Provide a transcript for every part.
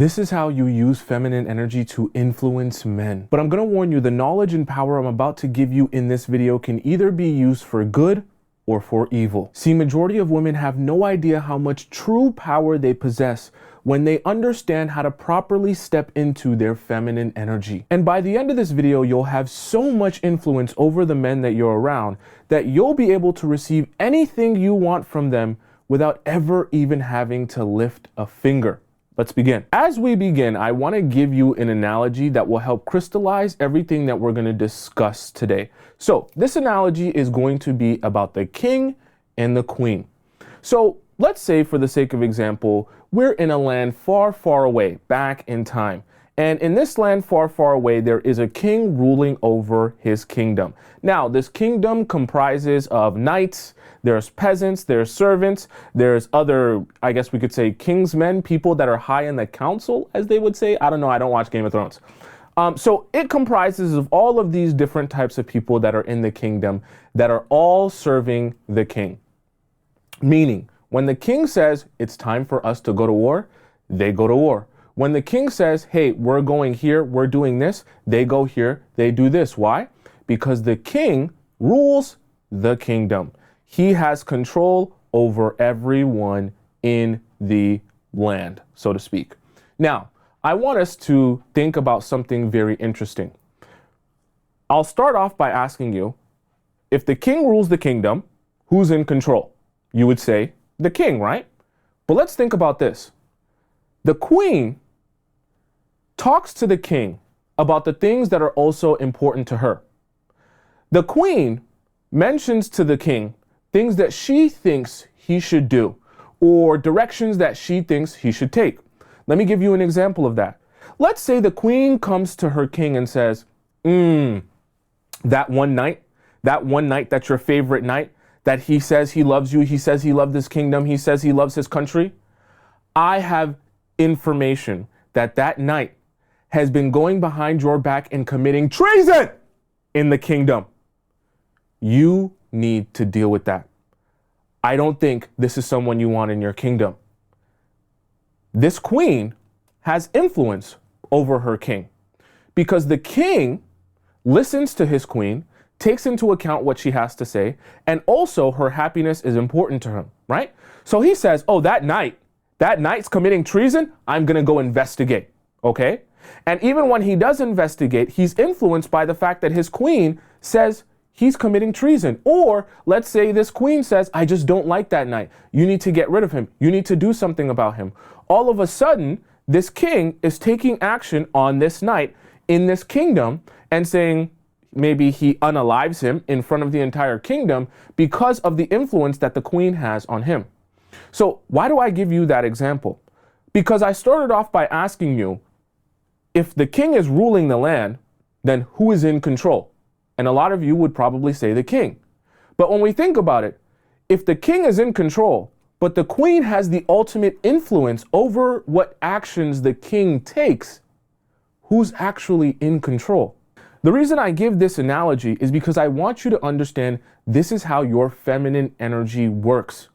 This is how you use feminine energy to influence men. But I'm going to warn you, the knowledge and power I'm about to give you in this video can either be used for good or for evil. See, majority of women have no idea how much true power they possess when they understand how to properly step into their feminine energy. And by the end of this video, you'll have so much influence over the men that you're around that you'll be able to receive anything you want from them without ever even having to lift a finger. Let's begin. As we begin, I want to give you an analogy that will help crystallize everything that we're going to discuss today. So this analogy is going to be about the king and the queen. So let's say, for the sake of example, we're in a land far, far away, back in time. And in this land far, far away, there is a king ruling over his kingdom. Now, this kingdom comprises of knights, there's peasants, there's servants, there's other, I guess we could say, kingsmen, people that are high in the council, as they would say. I don't know, I don't watch Game of Thrones. So it comprises of all of these different types of people that are in the kingdom that are all serving the king. Meaning, when the king says, it's time for us to go to war, they go to war. When the king says, hey, we're going here, we're doing this, they go here, they do this. Why? Because the king rules the kingdom. He has control over everyone in the land, so to speak. Now, I want us to think about something very interesting. I'll start off by asking you, if the king rules the kingdom, who's in control? You would say the king, right? But let's think about this. The queen talks to the king about the things that are also important to her. The queen mentions to the king things that she thinks he should do, or directions that she thinks he should take. Let me give you an example of that. Let's say the queen comes to her king and says, that one night that's your favorite night, that he says he loves you, he says he loves this kingdom, he says he loves his country. I have information that that night has been going behind your back and committing treason in the kingdom. You need to deal with that. I don't think this is someone you want in your kingdom. This queen has influence over her king because the king listens to his queen, takes into account what she has to say, and also her happiness is important to him, right? So he says, oh, that night's committing treason, I'm going to go investigate, okay? And even when he does investigate, he's influenced by the fact that his queen says he's committing treason. Or let's say this queen says, I just don't like that night. You need to get rid of him. You need to do something about him. All of a sudden, this king is taking action on this night in this kingdom and saying maybe he unalives him in front of the entire kingdom because of the influence that the queen has on him. So why do I give you that example? Because I started off by asking you, if the king is ruling the land, then who is in control? And a lot of you would probably say the king. But when we think about it, if the king is in control, but the queen has the ultimate influence over what actions the king takes, who's actually in control? The reason I give this analogy is because I want you to understand this is how your feminine energy works.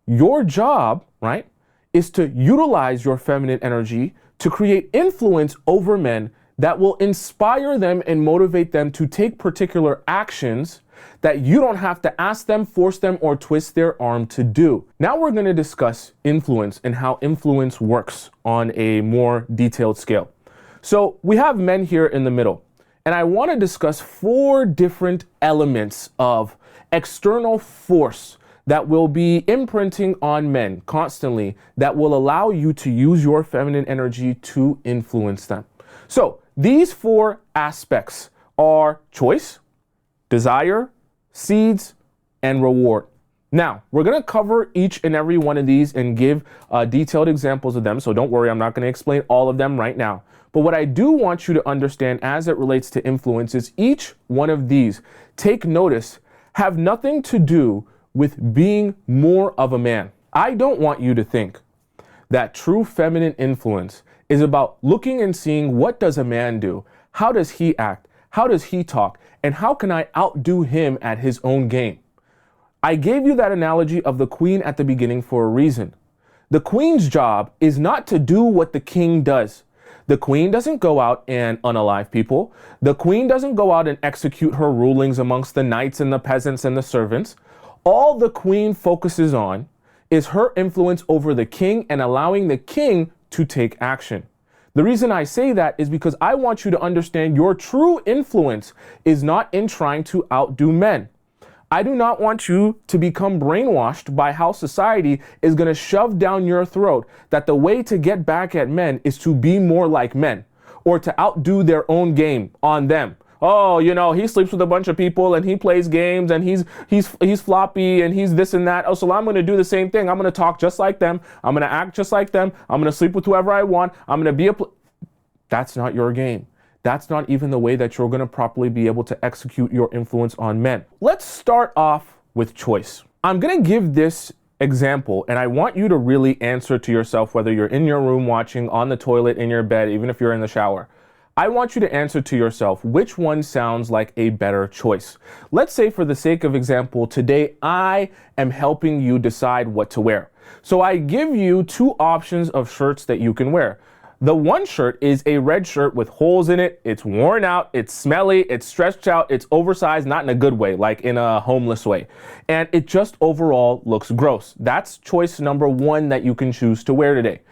Your job, right, is to utilize your feminine energy to create influence over men that will inspire them and motivate them to take particular actions that you don't have to ask them, force them, or twist their arm to do. Now we're going to discuss influence and how influence works on a more detailed scale. So we have men here in the middle, and I want to discuss 4 different elements of external force that will be imprinting on men constantly that will allow you to use your feminine energy to influence them. So these 4 aspects are choice, desire, seeds, and reward. Now, we're going to cover each and every one of these and give detailed examples of them. So don't worry, I'm not going to explain all of them right now. But what I do want you to understand as it relates to influence is each one of these, take notice, have nothing to do with being more of a man. I don't want you to think that true feminine influence is about looking and seeing what does a man do, how does he act, how does he talk, and how can I outdo him at his own game. I gave you that analogy of the queen at the beginning for a reason. The queen's job is not to do what the king does. The queen doesn't go out and unalive people. The queen doesn't go out and execute her rulings amongst the knights and the peasants and the servants. All the queen focuses on is her influence over the king and allowing the king to take action. The reason I say that is because I want you to understand your true influence is not in trying to outdo men. I do not want you to become brainwashed by how society is going to shove down your throat that the way to get back at men is to be more like men or to outdo their own game on them. Oh, you know, he sleeps with a bunch of people and he plays games and he's floppy and he's this and that. Oh, so I'm going to do the same thing. I'm going to talk just like them. I'm going to act just like them. I'm going to sleep with whoever I want. I'm going to be That's not your game. That's not even the way that you're going to properly be able to execute your influence on men. Let's start off with choice. I'm going to give this example, and I want you to really answer to yourself, whether you're in your room watching, on the toilet, in your bed, even if you're in the shower. I want you to answer to yourself, which one sounds like a better choice? Let's say, for the sake of example, today I am helping you decide what to wear. So I give you two options of shirts that you can wear. The one shirt is a red shirt with holes in it. It's worn out, it's smelly, it's stretched out, it's oversized, not in a good way, like in a homeless way. And it just overall looks gross. That's choice number one that you can choose to wear today.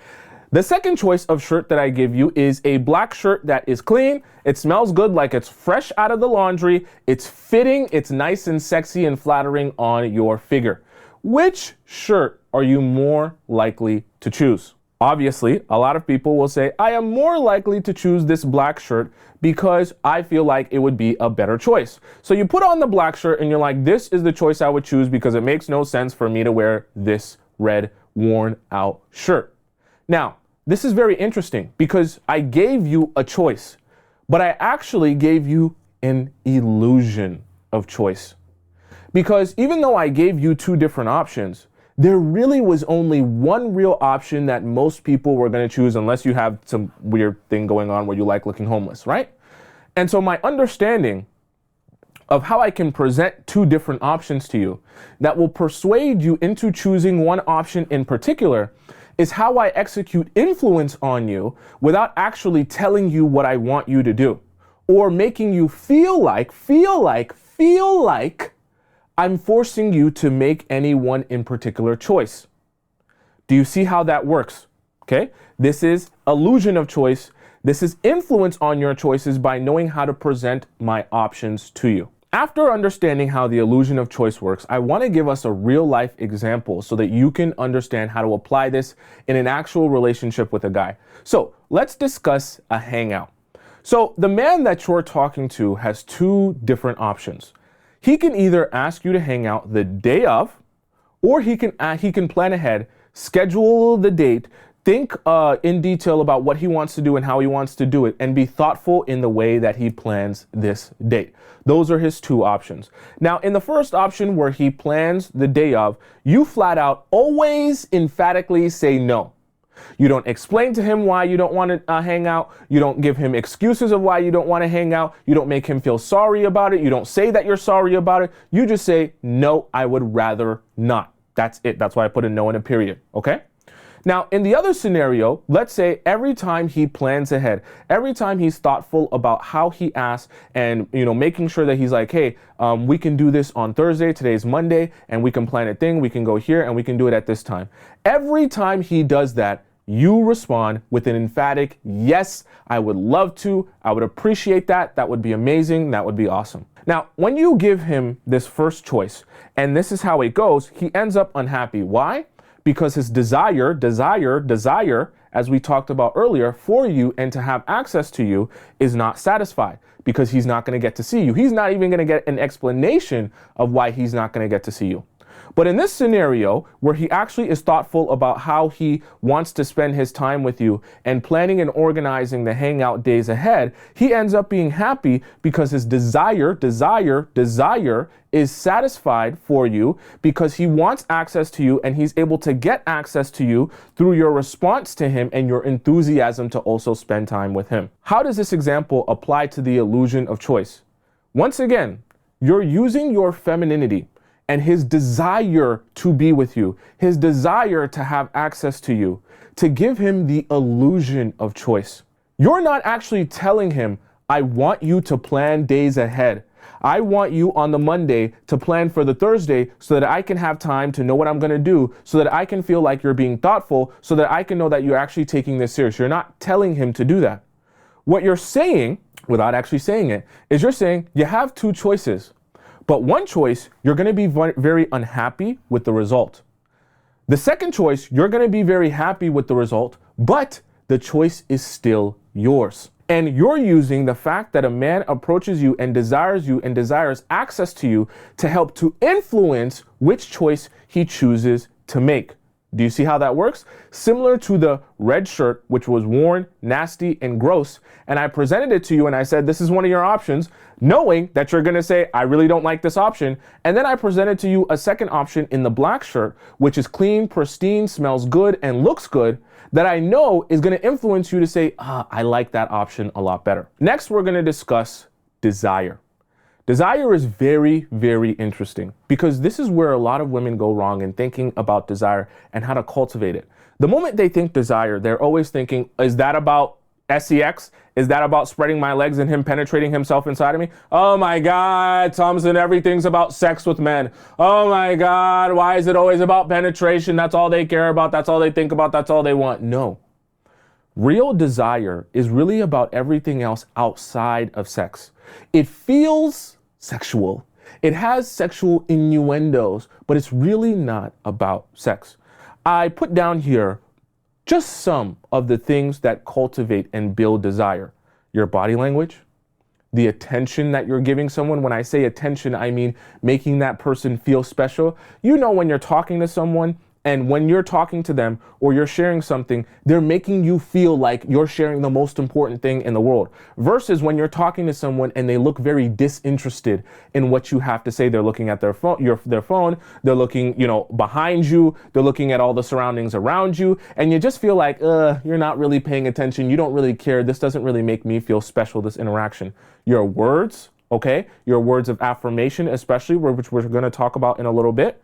The second choice of shirt that I give you is a black shirt that is clean. It smells good, like it's fresh out of the laundry. It's fitting, it's nice and sexy and flattering on your figure. Which shirt are you more likely to choose? Obviously, a lot of people will say, I am more likely to choose this black shirt because I feel like it would be a better choice. So you put on the black shirt and you're like, this is the choice I would choose because it makes no sense for me to wear this red worn out shirt. Now, this is very interesting because I gave you a choice, but I actually gave you an illusion of choice. Because even though I gave you two different options, there really was only one real option that most people were going to choose unless you have some weird thing going on where you like looking homeless, right? And so my understanding of how I can present two different options to you that will persuade you into choosing one option in particular is how I execute influence on you without actually telling you what I want you to do or making you feel like I'm forcing you to make any one in particular choice. Do you see how that works? Okay, this is illusion of choice. This is influence on your choices by knowing how to present my options to you. After understanding how the illusion of choice works, I want to give us a real life example so that you can understand how to apply this in an actual relationship with a guy. So let's discuss a hangout. So the man that you're talking to has two different options. He can either ask you to hang out the day of, or he can plan ahead, schedule the date, think in detail about what he wants to do and how he wants to do it, and be thoughtful in the way that he plans this date. Those are his two options. Now, in the first option where he plans the day of, you flat out always emphatically say no. You don't explain to him why you don't want to hang out. You don't give him excuses of why you don't want to hang out. You don't make him feel sorry about it. You don't say that you're sorry about it. You just say, no, I would rather not. That's it. That's why I put a no in a period. Okay? Now, in the other scenario, let's say every time he plans ahead, every time he's thoughtful about how he asks and, making sure that he's like, hey, we can do this on Thursday, today's Monday, and we can plan a thing, we can go here and we can do it at this time. Every time he does that, you respond with an emphatic, yes, I would love to, I would appreciate that, that would be amazing, that would be awesome. Now, when you give him this first choice, and this is how it goes, he ends up unhappy. Why? Because his desire, as we talked about earlier, for you and to have access to you is not satisfied because he's not going to get to see you. He's not even going to get an explanation of why he's not going to get to see you. But in this scenario, where he actually is thoughtful about how he wants to spend his time with you and planning and organizing the hangout days ahead, he ends up being happy because his desire is satisfied for you because he wants access to you and he's able to get access to you through your response to him and your enthusiasm to also spend time with him. How does this example apply to the illusion of choice? Once again, you're using your femininity and his desire to be with you, his desire to have access to you, to give him the illusion of choice. You're not actually telling him, I want you to plan days ahead. I want you on the Monday to plan for the Thursday so that I can have time to know what I'm going to do, so that I can feel like you're being thoughtful, so that I can know that you're actually taking this serious. You're not telling him to do that. What you're saying, without actually saying it, is you're saying you have two choices. But one choice, you're going to be very unhappy with the result. The second choice, you're going to be very happy with the result, but the choice is still yours. And you're using the fact that a man approaches you and desires access to you to help to influence which choice he chooses to make. Do you see how that works? Similar to the red shirt, which was worn, nasty, and gross, and I presented it to you and I said, this is one of your options, knowing that you're gonna say, I really don't like this option. And then I presented to you a second option in the black shirt, which is clean, pristine, smells good, and looks good, that I know is gonna influence you to say, I like that option a lot better. Next, we're gonna discuss desire. Desire is very, very interesting because this is where a lot of women go wrong in thinking about desire and how to cultivate it. The moment they think desire, they're always thinking, is that about sex? Is that about spreading my legs and him penetrating himself inside of me? Oh my God, Tomisin, everything's about sex with men. Oh my God, why is it always about penetration? That's all they care about. That's all they think about. That's all they want. No. Real desire is really about everything else outside of sex. It feels sexual. It has sexual innuendos, but it's really not about sex. I put down here just some of the things that cultivate and build desire. Your body language, the attention that you're giving someone. When I say attention, I mean making that person feel special. You know, when you're talking to someone and when you're talking to them or you're sharing something, they're making you feel like you're sharing the most important thing in the world. Versus when you're talking to someone and they look very disinterested in what you have to say. They're looking at their phone, they're looking, behind you, they're looking at all the surroundings around you, and you just feel like, you're not really paying attention, you don't really care, this doesn't really make me feel special, this interaction. Your words, okay? Your words of affirmation, especially, which we're gonna talk about in a little bit.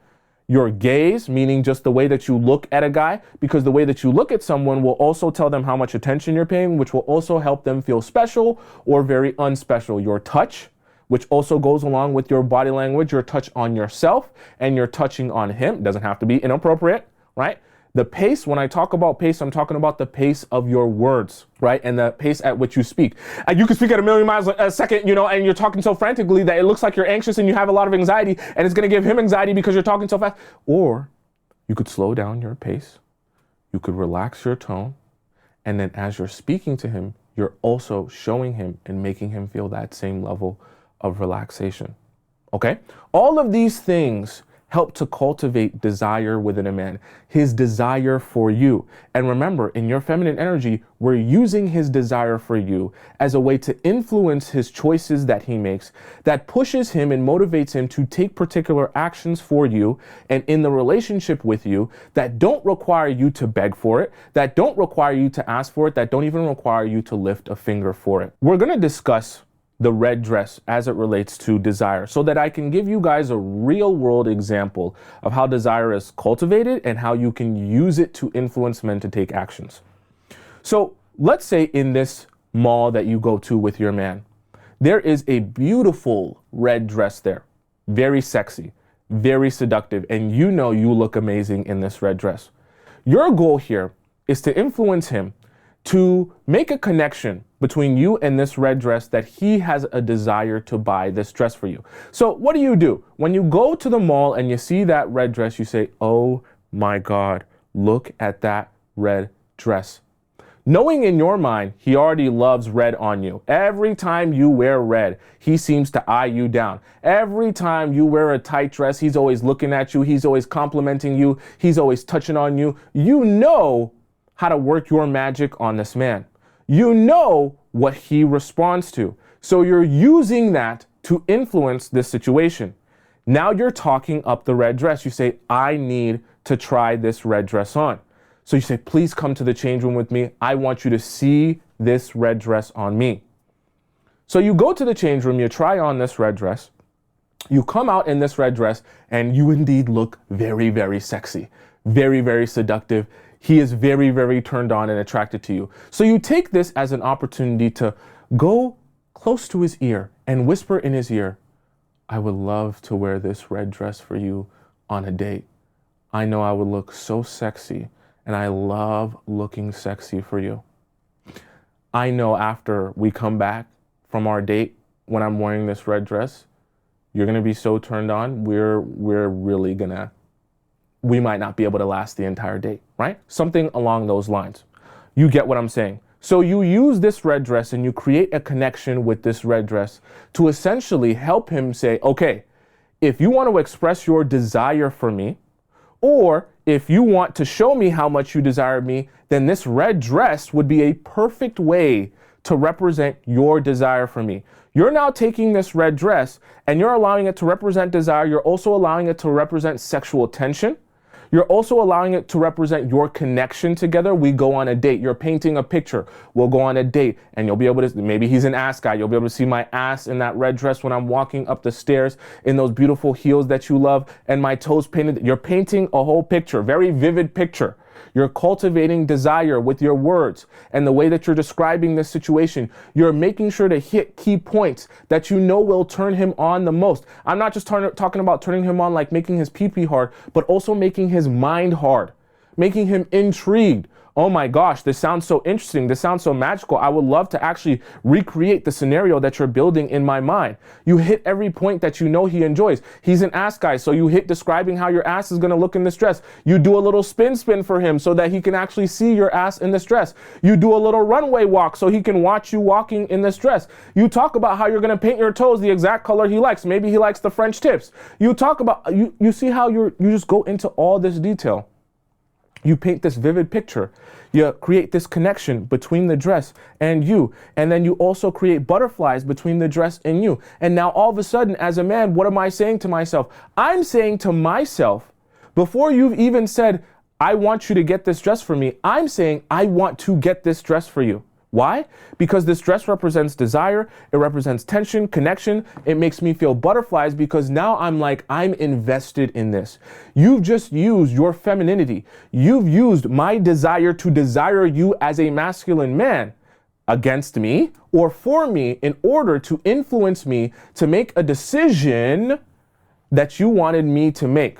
Your gaze, meaning just the way that you look at a guy, because the way that you look at someone will also tell them how much attention you're paying, which will also help them feel special or very unspecial. Your touch, which also goes along with your body language, your touch on yourself and your touching on him. It doesn't have to be inappropriate, right? The pace, when I talk about pace, I'm talking about the pace of your words, right? And the pace at which you speak. You can speak at 1,000,000 miles a second, and you're talking so frantically that it looks like you're anxious and you have a lot of anxiety, and it's going to give him anxiety because you're talking so fast. Or you could slow down your pace. You could relax your tone. And then as you're speaking to him, you're also showing him and making him feel that same level of relaxation. Okay? All of these things help to cultivate desire within a man, his desire for you. And remember, in your feminine energy, we're using his desire for you as a way to influence his choices that he makes, that pushes him and motivates him to take particular actions for you and in the relationship with you that don't require you to beg for it, that don't require you to ask for it, that don't even require you to lift a finger for it. We're going to discuss the red dress as it relates to desire so that I can give you guys a real world example of how desire is cultivated and how you can use it to influence men to take actions. So let's say in this mall that you go to with your man, there is a beautiful red dress there, very sexy, very seductive, and you look amazing in this red dress. Your goal here is to influence him to make a connection between you and this red dress, that he has a desire to buy this dress for you. So what do? When you go to the mall and you see that red dress, you say, oh my God, look at that red dress. Knowing in your mind, he already loves red on you. Every time you wear red, he seems to eye you down. Every time you wear a tight dress, he's always looking at you. He's always complimenting you. He's always touching on you. You know how to work your magic on this man. You know what he responds to. So you're using that to influence this situation. Now you're talking up the red dress. You say, I need to try this red dress on. So you say, please come to the change room with me. I want you to see this red dress on me. So you go to the change room, you try on this red dress, You come out in this red dress and you indeed look very, very sexy, very, very seductive. He is very, very turned on and attracted to you. So you take this as an opportunity to go close to his ear and whisper in his ear, I would love to wear this red dress for you on a date. I know I would look so sexy and I love looking sexy for you. I know after we come back from our date, when I'm wearing this red dress, you're gonna be so turned on, we might not be able to last the entire date, right? Something along those lines. You get what I'm saying. So you use this red dress and you create a connection with this red dress to essentially help him say, okay, if you want to express your desire for me, or if you want to show me how much you desire me, then this red dress would be a perfect way to represent your desire for me. You're now taking this red dress and you're allowing it to represent desire. You're also allowing it to represent sexual tension. You're also allowing it to represent your connection together. We go on a date. You're painting a picture. We'll go on a date and you'll be able to, maybe he's an ass guy. You'll be able to see my ass in that red dress when I'm walking up the stairs in those beautiful heels that you love and my toes painted. You're painting a whole picture, very vivid picture. You're cultivating desire with your words and the way that you're describing this situation. You're making sure to hit key points that you know will turn him on the most. I'm not just talking about turning him on like making his pee-pee hard, but also making his mind hard, making him intrigued. Oh my gosh, this sounds so interesting. This sounds so magical. I would love to actually recreate the scenario that you're building in my mind. You hit every point that you know he enjoys. He's an ass guy, so you hit describing how your ass is going to look in this dress. You do a little spin for him so that he can actually see your ass in this dress. You do a little runway walk so he can watch you walking in this dress. You talk about how you're going to paint your toes the exact color he likes. Maybe he likes the French tips. You talk about, you see how you just go into all this detail. You paint this vivid picture. You create this connection between the dress and you. And then you also create butterflies between the dress and you. And now all of a sudden, as a man, what am I saying to myself? I'm saying to myself, before you've even said, I want you to get this dress for me, I'm saying, I want to get this dress for you. Why? Because this dress represents desire, it represents tension, connection. It makes me feel butterflies because now I'm invested in this. You've just used your femininity. You've used my desire to desire you as a masculine man against me or for me in order to influence me to make a decision that you wanted me to make.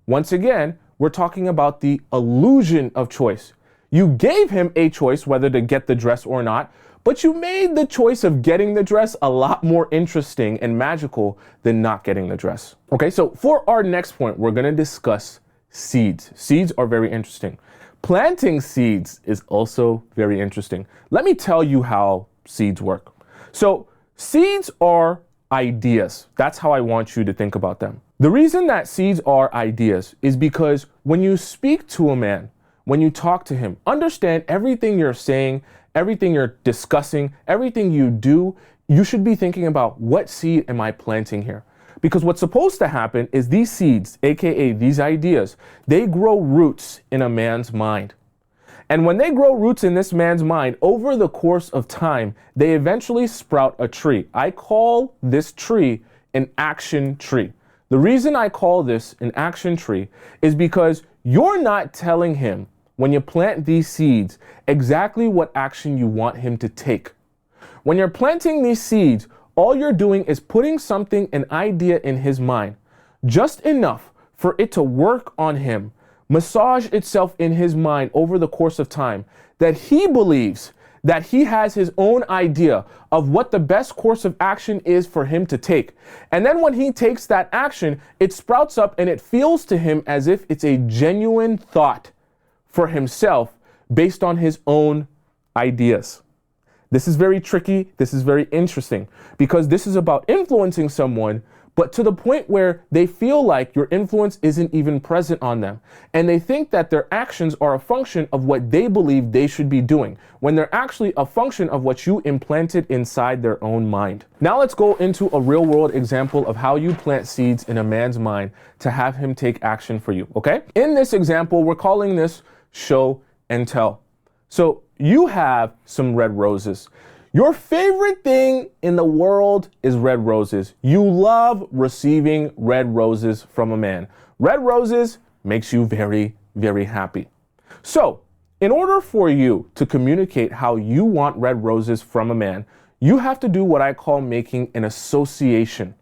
Once again, we're talking about the illusion of choice. You gave him a choice whether to get the dress or not, but you made the choice of getting the dress a lot more interesting and magical than not getting the dress. Okay, so for our next point, we're gonna discuss seeds. Seeds are very interesting. Planting seeds is also very interesting. Let me tell you how seeds work. So seeds are ideas. That's how I want you to think about them. The reason that seeds are ideas is because when you speak to a man, when you talk to him, understand everything you're saying, everything you're discussing, everything you do, you should be thinking about what seed am I planting here? Because what's supposed to happen is these seeds, AKA these ideas, they grow roots in a man's mind. And when they grow roots in this man's mind, over the course of time, they eventually sprout a tree. I call this tree an action tree. The reason I call this an action tree is because you're not telling him when you plant these seeds exactly what action you want him to take. When you're planting these seeds, all you're doing is putting something, an idea in his mind, just enough for it to work on him, massage itself in his mind over the course of time, that he believes that he has his own idea of what the best course of action is for him to take. And then when he takes that action, it sprouts up and it feels to him as if it's a genuine thought for himself based on his own ideas. This is very tricky. This is very interesting because this is about influencing someone, but to the point where they feel like your influence isn't even present on them. And they think that their actions are a function of what they believe they should be doing, when they're actually a function of what you implanted inside their own mind. Now let's go into a real world example of how you plant seeds in a man's mind to have him take action for you, okay? In this example, we're calling this show and tell. So you have some red roses. Your favorite thing in the world is red roses. You love receiving red roses from a man. Red roses makes you very, very happy. So, in order for you to communicate how you want red roses from a man, you have to do what I call making an association.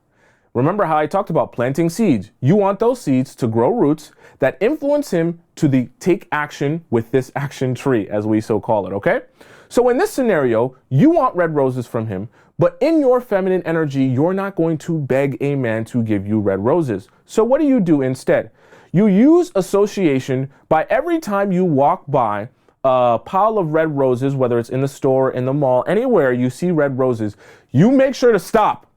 Remember how I talked about planting seeds? You want those seeds to grow roots that influence him to take action with this action tree, as we so call it, okay? So in this scenario, you want red roses from him, but in your feminine energy, you're not going to beg a man to give you red roses. So what do you do instead? You use association by every time you walk by a pile of red roses, whether it's in the store, in the mall, anywhere you see red roses, you make sure to stop.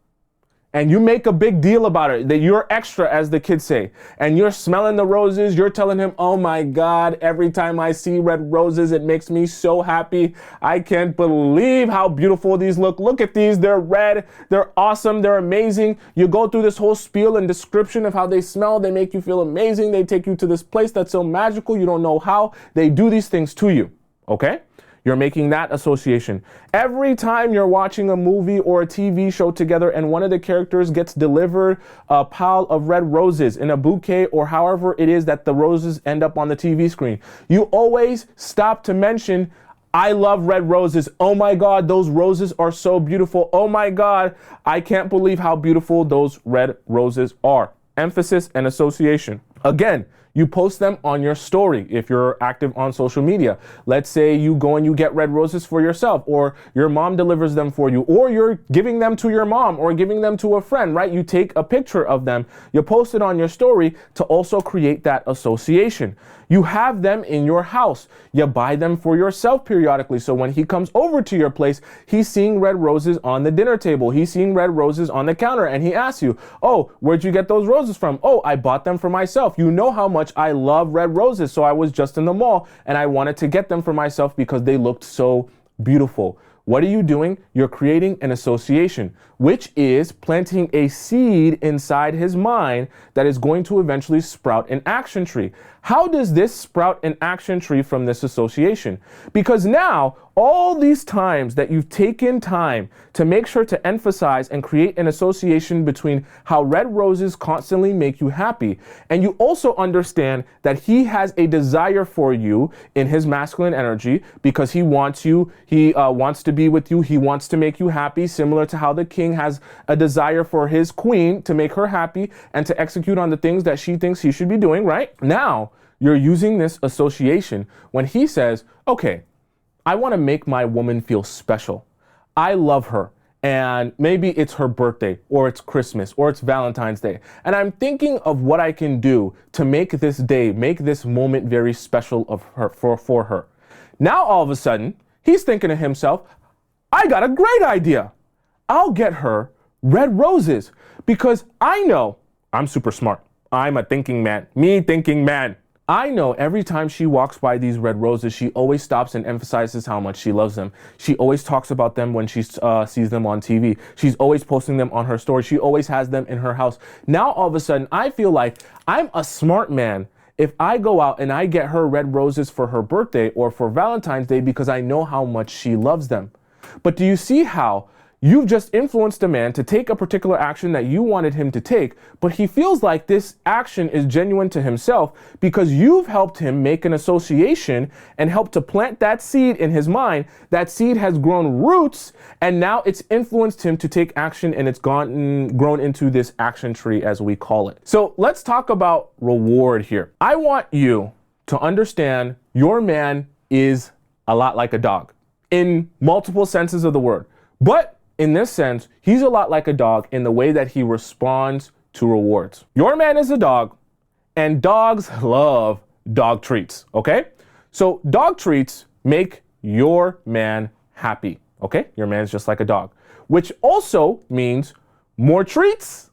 And you make a big deal about it, that you're extra, as the kids say. And you're smelling the roses, you're telling him, oh my God, every time I see red roses, it makes me so happy. I can't believe how beautiful these look. Look at these, they're red, they're awesome, they're amazing. You go through this whole spiel and description of how they smell, they make you feel amazing. They take you to this place that's so magical, you don't know how. They do these things to you, okay? You're making that association. Every time you're watching a movie or a TV show together and one of the characters gets delivered a pile of red roses in a bouquet or however it is that the roses end up on the TV screen, you always stop to mention, I love red roses. Oh my God, those roses are so beautiful. Oh my God, I can't believe how beautiful those red roses are. Emphasis and association. Again, you post them on your story if you're active on social media. Let's say you go and you get red roses for yourself, or your mom delivers them for you, or you're giving them to your mom or giving them to a friend, right? You take a picture of them, you post it on your story to also create that association. You have them in your house. You buy them for yourself periodically. So when he comes over to your place, he's seeing red roses on the dinner table. He's seeing red roses on the counter and he asks you, oh, where'd you get those roses from? Oh, I bought them for myself. You know how much I love red roses. So I was just in the mall and I wanted to get them for myself because they looked so beautiful. What are you doing? You're creating an association, which is planting a seed inside his mind that is going to eventually sprout an action tree. How does this sprout an action tree from this association? Because now, all these times that you've taken time to make sure to emphasize and create an association between how red roses constantly make you happy, and you also understand that he has a desire for you in his masculine energy because he wants you, he wants to be with you, he wants to make you happy, similar to how the king has a desire for his queen to make her happy and to execute on the things that she thinks he should be doing, right? Now, you're using this association when he says, okay, I want to make my woman feel special. I love her. And maybe it's her birthday, or it's Christmas, or it's Valentine's Day. And I'm thinking of what I can do to make this day, make this moment very special of her, for her. Now, all of a sudden, he's thinking to himself, I got a great idea. I'll get her red roses because I know I'm super smart. I'm a thinking man, me thinking man. I know every time she walks by these red roses, she always stops and emphasizes how much she loves them. She always talks about them when she sees them on TV. She's always posting them on her story. She always has them in her house. Now, all of a sudden, I feel like I'm a smart man if I go out and I get her red roses for her birthday or for Valentine's Day because I know how much she loves them. But do you see how you've just influenced a man to take a particular action that you wanted him to take, but he feels like this action is genuine to himself because you've helped him make an association and helped to plant that seed in his mind. That seed has grown roots and now it's influenced him to take action and it's grown into this action tree, as we call it. So let's talk about reward here. I want you to understand your man is a lot like a dog in multiple senses of the word, but in this sense, he's a lot like a dog in the way that he responds to rewards. Your man is a dog, and dogs love dog treats, okay? So dog treats make your man happy, okay? Your man's just like a dog, which also means more treats,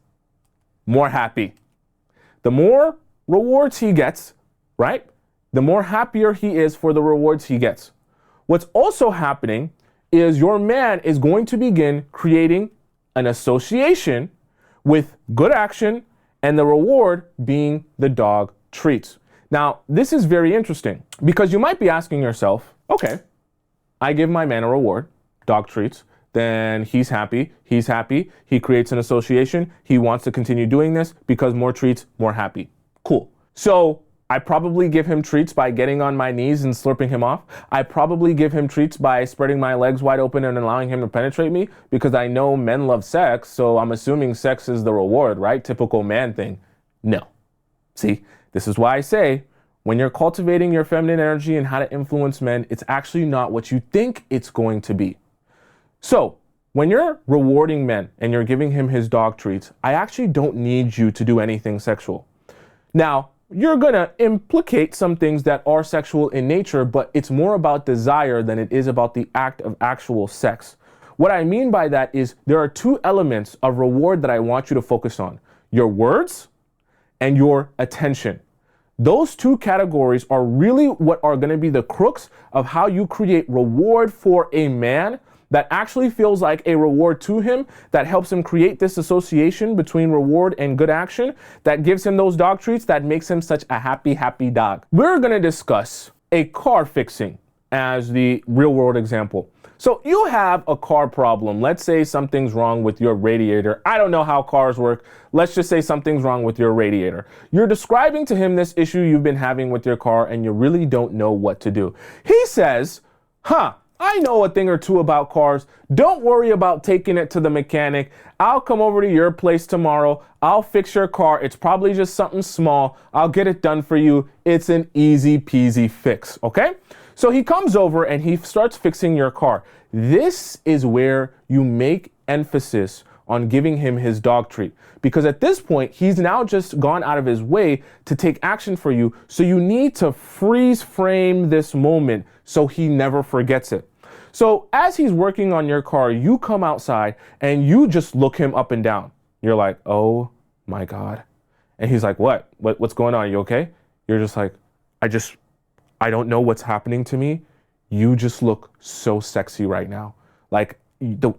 more happy. The more rewards he gets, right? The more happier he is for the rewards he gets. What's also happening is your man is going to begin creating an association with good action and the reward being the dog treats. Now, this is very interesting because you might be asking yourself, okay, I give my man a reward, dog treats, then he's happy. He's happy. He creates an association. He wants to continue doing this because more treats, more happy. Cool. So I probably give him treats by getting on my knees and slurping him off. I probably give him treats by spreading my legs wide open and allowing him to penetrate me because I know men love sex. So I'm assuming sex is the reward, right? Typical man thing. No. See, this is why I say when you're cultivating your feminine energy and how to influence men, it's actually not what you think it's going to be. So when you're rewarding men and you're giving him his dog treats, I actually don't need you to do anything sexual. Now, you're going to implicate some things that are sexual in nature, but it's more about desire than it is about the act of actual sex. What I mean by that is there are two elements of reward that I want you to focus on: your words and your attention. Those two categories are really what are going to be the crux of how you create reward for a man that actually feels like a reward to him, that helps him create this association between reward and good action, that gives him those dog treats, that makes him such a happy, happy dog. We're going to discuss a car fixing as the real world example. So you have a car problem. Let's say something's wrong with your radiator. I don't know how cars work. Let's just say something's wrong with your radiator. You're describing to him this issue you've been having with your car and you really don't know what to do. He says, I know a thing or two about cars. Don't worry about taking it to the mechanic. I'll come over to your place tomorrow. I'll fix your car. It's probably just something small. I'll get it done for you. It's an easy peasy fix, okay? So he comes over and he starts fixing your car. This is where you make emphasis on giving him his dog treat. Because at this point, he's now just gone out of his way to take action for you. So you need to freeze frame this moment so he never forgets it. So as he's working on your car, you come outside and you just look him up and down. You're like, oh my God. And he's like, what's going on? Are you okay? You're just like, I don't know what's happening to me. You just look so sexy right now. Like the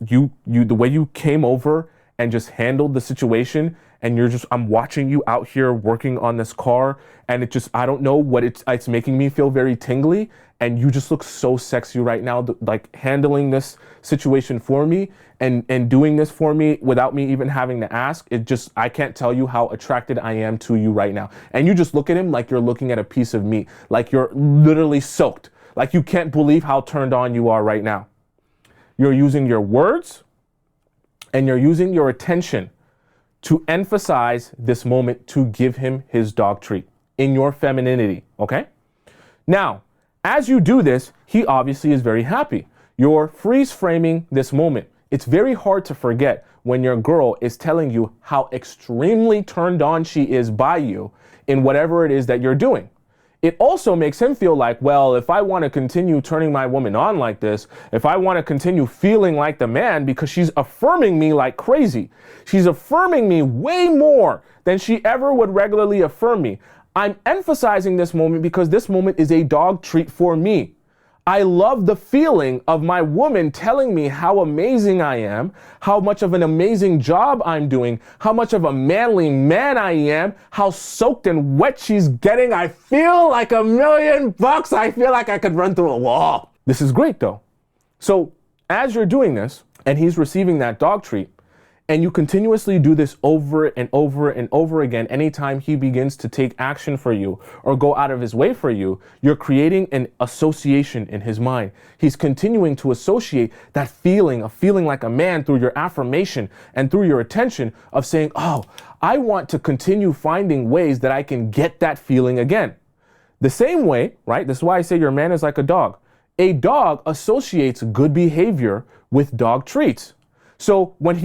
way you came over and just handled the situation, and I'm watching you out here working on this car, and I don't know what it's making me feel very tingly, and you just look so sexy right now, like handling this situation for me and doing this for me without me even having to ask. I can't tell you how attracted I am to you right now. And you just look at him like you're looking at a piece of meat, like you're literally soaked, like you can't believe how turned on you are right now. You're using your words and you're using your attention to emphasize this moment to give him his dog treat in your femininity, okay? Now, as you do this, he obviously is very happy. You're freeze framing this moment. It's very hard to forget when your girl is telling you how extremely turned on she is by you in whatever it is that you're doing. It also makes him feel like, well, if I want to continue turning my woman on like this, if I want to continue feeling like the man, because she's affirming me like crazy, she's affirming me way more than she ever would regularly affirm me. I'm emphasizing this moment because this moment is a dog treat for me. I love the feeling of my woman telling me how amazing I am, how much of an amazing job I'm doing, how much of a manly man I am, how soaked and wet she's getting. I feel like $1,000,000. I feel like I could run through a wall. This is great though. So as you're doing this and he's receiving that dog treat, and you continuously do this over and over and over again, anytime he begins to take action for you or go out of his way for you, you're creating an association in his mind. He's continuing to associate that feeling of feeling like a man through your affirmation and through your attention of saying, oh, I want to continue finding ways that I can get that feeling again. The same way, right? This is why I say your man is like a dog. A dog associates good behavior with dog treats. So when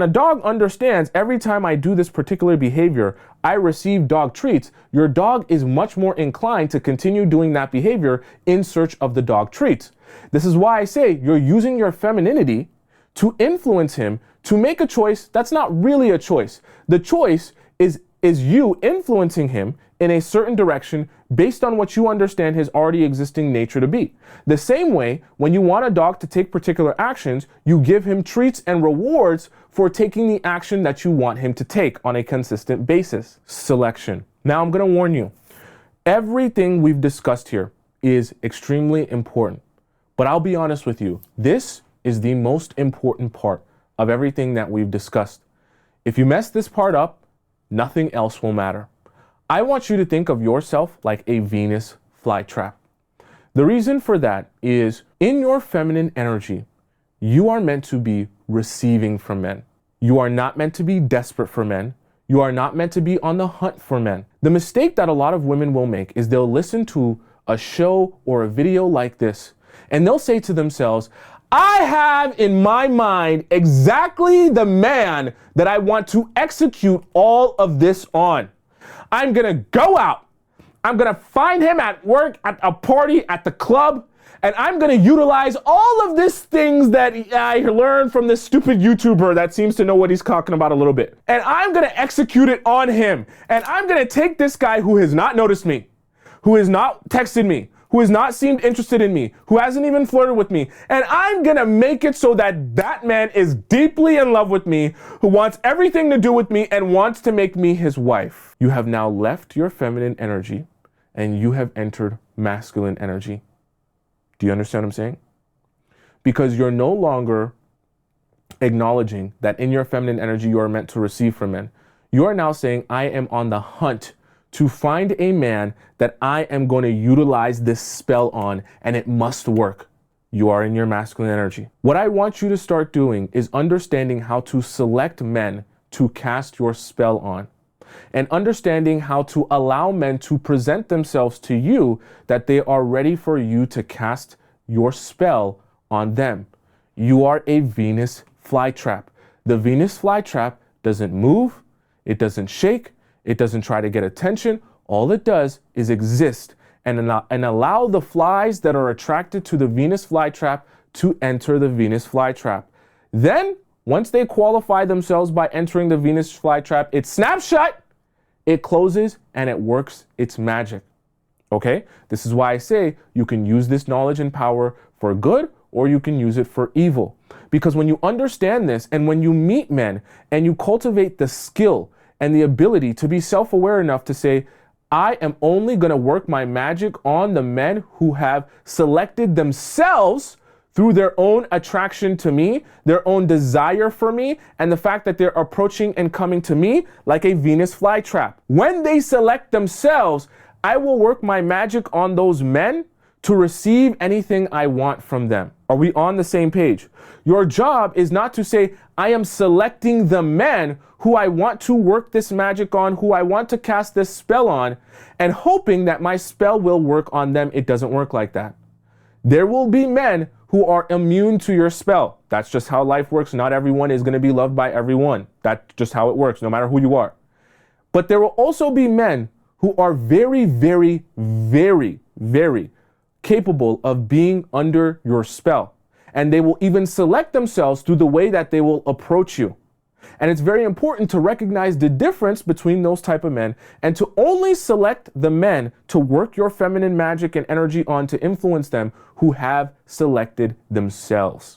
a dog understands every time I do this particular behavior, I receive dog treats, your dog is much more inclined to continue doing that behavior in search of the dog treats. This is why I say you're using your femininity to influence him to make a choice that's not really a choice. The choice is you influencing him in a certain direction based on what you understand his already existing nature to be. The same way, when you want a dog to take particular actions, you give him treats and rewards for taking the action that you want him to take on a consistent basis. Selection. Now I'm going to warn you, everything we've discussed here is extremely important, but I'll be honest with you, this is the most important part of everything that we've discussed. If you mess this part up, nothing else will matter. I want you to think of yourself like a Venus flytrap. The reason for that is in your feminine energy, you are meant to be receiving from men. You are not meant to be desperate for men. You are not meant to be on the hunt for men. The mistake that a lot of women will make is they'll listen to a show or a video like this, and they'll say to themselves, I have in my mind exactly the man that I want to execute all of this on. I'm gonna go out. I'm gonna find him at work, at a party, at the club, and I'm gonna utilize all of these things that I learned from this stupid YouTuber that seems to know what he's talking about a little bit. And I'm gonna execute it on him. And I'm gonna take this guy who has not noticed me, who has not texted me, who has not seemed interested in me, who hasn't even flirted with me. And I'm gonna make it so that that man is deeply in love with me, who wants everything to do with me and wants to make me his wife. You have now left your feminine energy and you have entered masculine energy. Do you understand what I'm saying? Because you're no longer acknowledging that in your feminine energy you are meant to receive from men. You are now saying, I am on the hunt to find a man that I am going to utilize this spell on, and it must work. You are in your masculine energy. What I want you to start doing is understanding how to select men to cast your spell on, and understanding how to allow men to present themselves to you that they are ready for you to cast your spell on them. You are a Venus flytrap. The Venus flytrap doesn't move, it doesn't shake, it doesn't try to get attention. All it does is exist and allow the flies that are attracted to the Venus flytrap to enter the Venus flytrap. Then, once they qualify themselves by entering the Venus flytrap, it snaps shut, it closes, and it works its magic. Okay? This is why I say you can use this knowledge and power for good, or you can use it for evil. Because when you understand this, and when you meet men, and you cultivate the skill and the ability to be self-aware enough to say, I am only going to work my magic on the men who have selected themselves through their own attraction to me, their own desire for me, and the fact that they're approaching and coming to me like a Venus flytrap. When they select themselves, I will work my magic on those men to receive anything I want from them. Are we on the same page? Your job is not to say, I am selecting the men who I want to work this magic on, who I want to cast this spell on, and hoping that my spell will work on them. It doesn't work like that. There will be men who are immune to your spell. That's just how life works. Not everyone is going to be loved by everyone. That's just how it works, no matter who you are. But there will also be men who are very, very, very, very capable of being under your spell. And they will even select themselves through the way that they will approach you. And it's very important to recognize the difference between those type of men and to only select the men to work your feminine magic and energy on to influence them who have selected themselves.